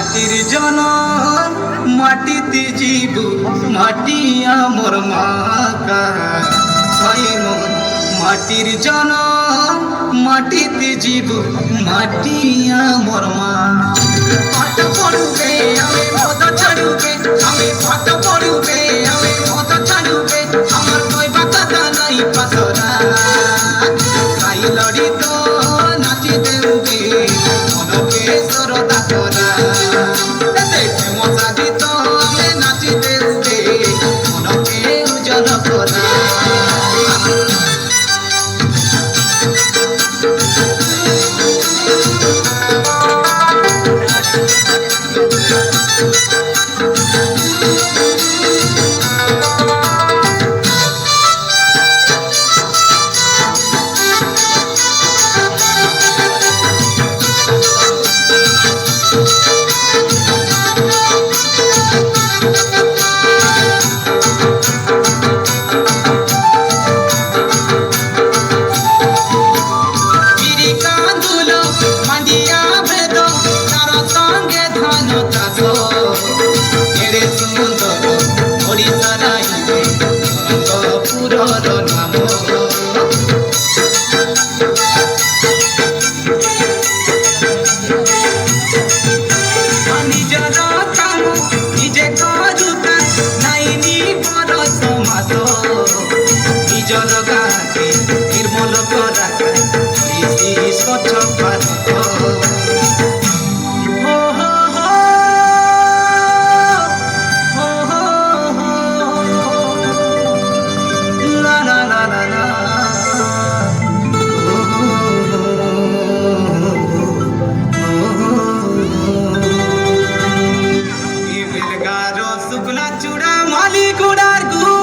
মাটির জনম মাটিতে জীব মাটি আমার মা মাটির জনম মাটিতে জীব মাটি আমার মা পাঠ পড়ুবে আমি মদ ছাড়ুবে আমি পাঠ পড়ুবে আমি মদ ছাড়ুবে আমার কইবা কথা নাই পাতরা গাই লড়ি তো নাচি দেউবে মনকে সরদা করা দেখে মজা দিত আমি নাচি দেউবে মনকে উজ্জ্বল করা निर्मल करा स्वच्छ भारत শুকনা চূড়া মালি গুড়ার গুড়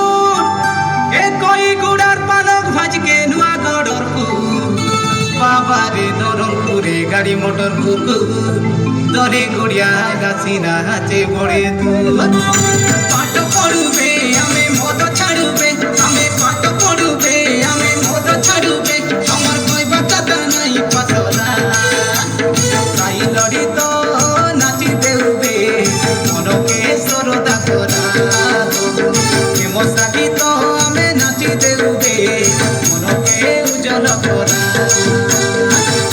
এ কই গুড়ার পালক ভাজকে নুয়া গড়র বাবারে নরমপুরে গাড়ি মোটর দরে গুড়িয়া গাছি নাচে পড়ে পাঠ পড়ুবে আমি মদ ছাড়ুবে আমি পাঠ পড়ুবে আমি মদ ছাড়ুবে আমার কইবা কথা নাই পাতলা গাই লড়ি তো নাচি দেউবে মনকে সরদা করা মশাকি তো আমি নাচি দেউবে মনকে উজ্জ্বল করা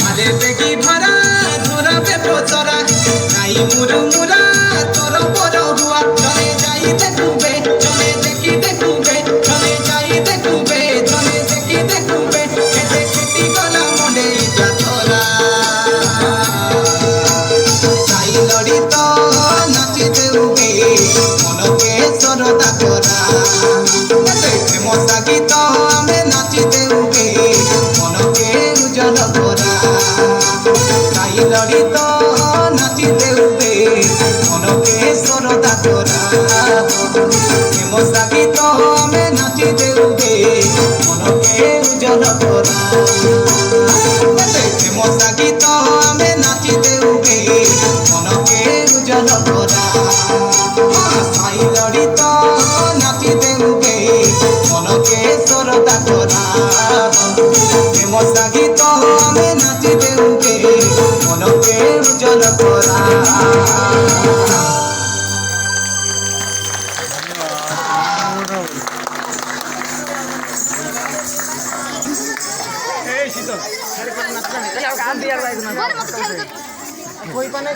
আরে বেগি ভরা ধরাবে পচরা গাই মুরু মুরা তোর বড় হুয়া চলে যাই দেখুবে চলে দেখি দেখু মনকে সরদা করা মশা গীত আমি নাচি দেউবে মনকে উজ্জ্বল করা গাই লড়িত নাচি দেউবে মনকে সরদা করা মশা গীত আমি নাচি দেউবে মনকে উজ্জ্বল করা মশা গীত আমি নাচি দেউবে মনকে উজ্জ্বল করা সাই লড়িত নাচি দেউবে মনকে সরদা করা মশা গীত আমি নাচি দেউবে মনকে উজ্জ্বল করা कोई पण नाही